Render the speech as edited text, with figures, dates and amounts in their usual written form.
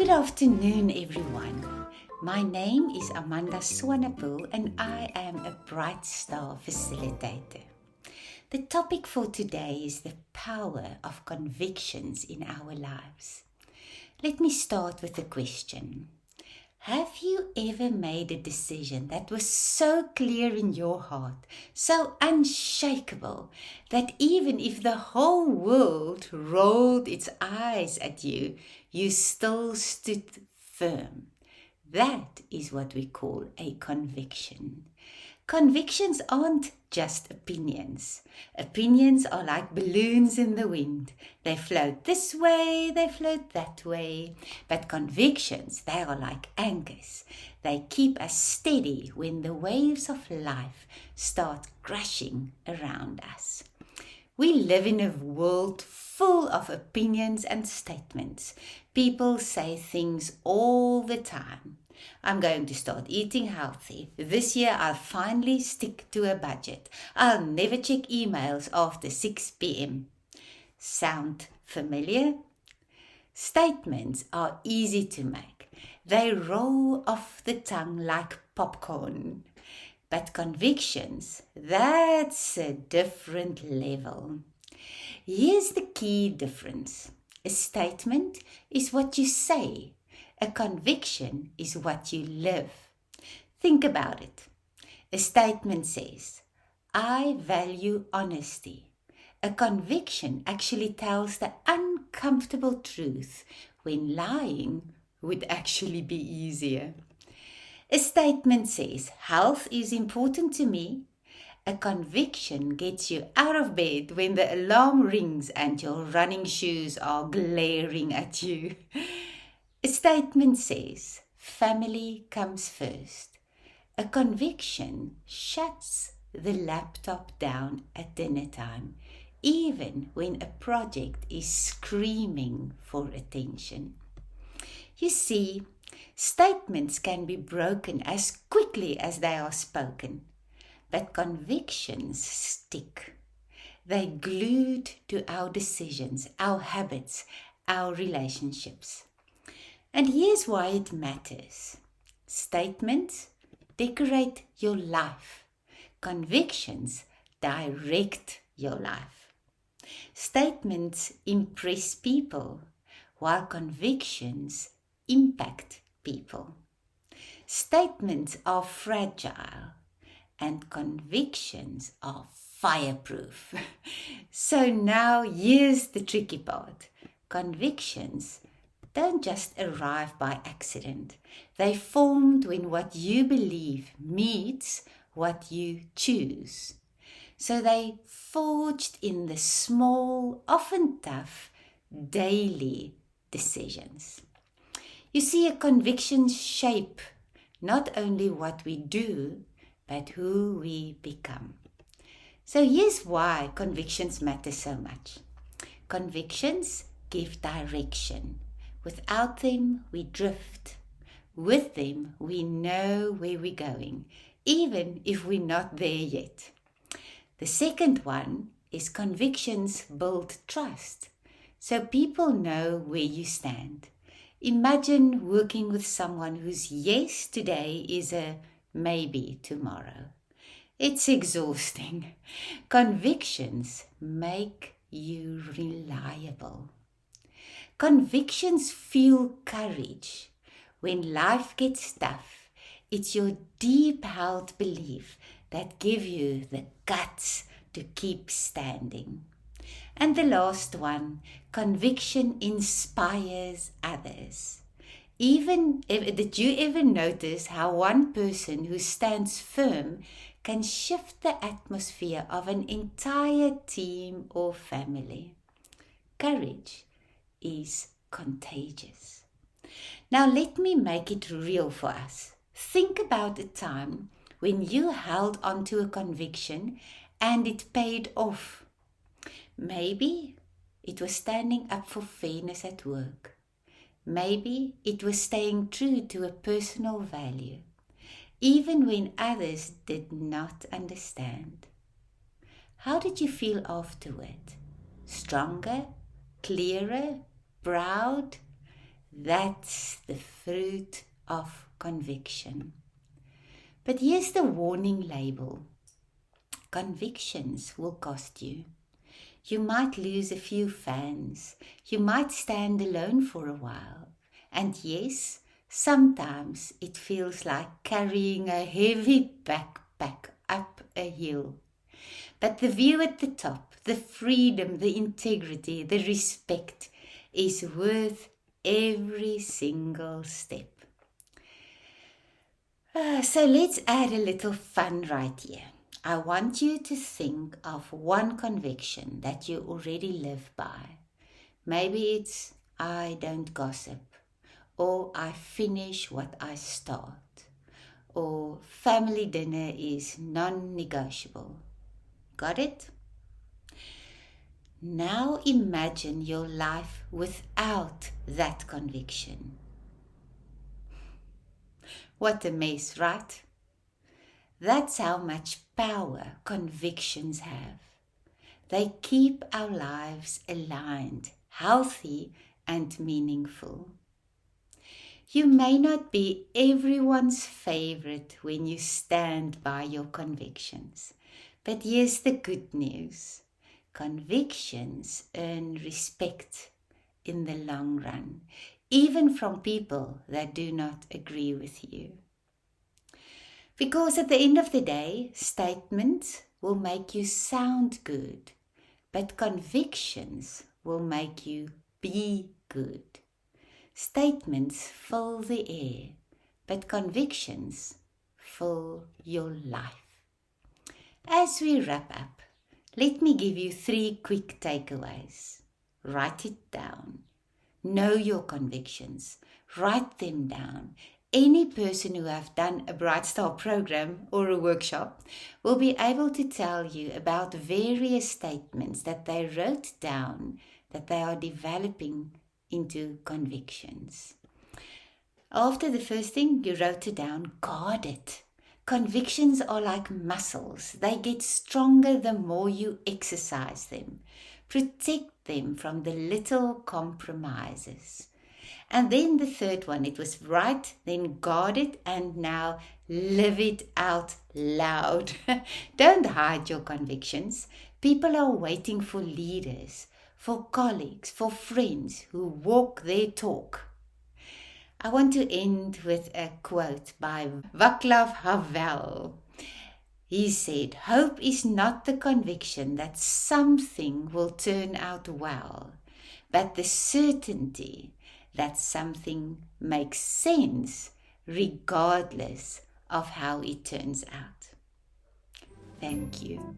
Good afternoon, everyone. My name is Amanda Swanepoel and I am a Brightstar facilitator. The topic for today is the power of convictions in our lives. Let me start with a question. Have you ever made a decision that was so clear in your heart, so unshakable, that even if the whole world rolled its eyes at you, you still stood firm? That is what we call a conviction. Convictions aren't just opinions. Opinions are like balloons in the wind. They float this way, they float that way. But convictions, they are like anchors. They keep us steady when the waves of life start crashing around us. We live in a world full of opinions and statements. People say things all the time. I'm going to start eating healthy. This year I'll finally stick to a budget. I'll never check emails after 6 p.m. Sound familiar? Statements are easy to make. They roll off the tongue like popcorn. But convictions, that's a different level. Here's the key difference. A statement is what you say. A conviction is what you live. Think about it. A statement says, I value honesty. A conviction actually tells the uncomfortable truth when lying would actually be easier. A statement says, health is important to me. A conviction gets you out of bed when the alarm rings and your running shoes are glaring at you. A statement says, family comes first. A conviction shuts the laptop down at dinner time, even when a project is screaming for attention. You see, statements can be broken as quickly as they are spoken, but convictions stick. They're glued to our decisions, our habits, our relationships. And here's why it matters. Statements decorate your life. Convictions direct your life. Statements impress people, while convictions impact people. Statements are fragile and convictions are fireproof. So now here's the tricky part. Convictions don't just arrive by accident. They formed when what you believe meets what you choose. So they forged in the small, often tough, daily decisions. You see, a conviction shape not only what we do, but who we become. So here's why convictions matter so much. Convictions give direction. Without them, we drift. With them, we know where we're going, even if we're not there yet. The second one is convictions build trust, so people know where you stand. Imagine working with someone whose yes today is a maybe tomorrow. It's exhausting. Convictions make you reliable. Convictions fuel courage. When life gets tough, it's your deep-held belief that gives you the guts to keep standing. And the last one, conviction inspires others. Did you ever notice how one person who stands firm can shift the atmosphere of an entire team or family? Courage is contagious. Now let me make it real for us. Think about a time when you held on to a conviction and it paid off. Maybe it was standing up for fairness at work. Maybe it was staying true to a personal value, even when others did not understand. How did you feel afterward? Stronger? Clearer? Proud? That's the fruit of conviction. But here's the warning label. Convictions will cost you. You might lose a few fans. You might stand alone for a while. And yes, sometimes it feels like carrying a heavy backpack up a hill. But the view at the top, the freedom, the integrity, the respect is worth every single step. So let's add a little fun right here. I want you to think of one conviction that you already live by. Maybe it's I don't gossip, or I finish what I start, or family dinner is non-negotiable. Got it? Now imagine your life without that conviction. What a mess, right? That's how much power convictions have. They keep our lives aligned, healthy, and meaningful. You may not be everyone's favorite when you stand by your convictions, but here's the good news. Convictions earn respect in the long run, even from people that do not agree with you. Because at the end of the day, statements will make you sound good, but convictions will make you be good. Statements fill the air, but convictions fill your life. As we wrap up, let me give you 3 quick takeaways. Write it down. Know your convictions. Write them down. Any person who have done a Brightstar program or a workshop will be able to tell you about various statements that they wrote down that they are developing into convictions. After the first thing, you wrote it down, guard it. Convictions are like muscles. They get stronger the more you exercise them. Protect them from the little compromises. And then the third one, it was write, then guard it, and now live it out loud. Don't hide your convictions. People are waiting for leaders, for colleagues, for friends who walk their talk. I want to end with a quote by Václav Havel. He said, "Hope is not the conviction that something will turn out well, but the certainty that something makes sense regardless of how it turns out." Thank you.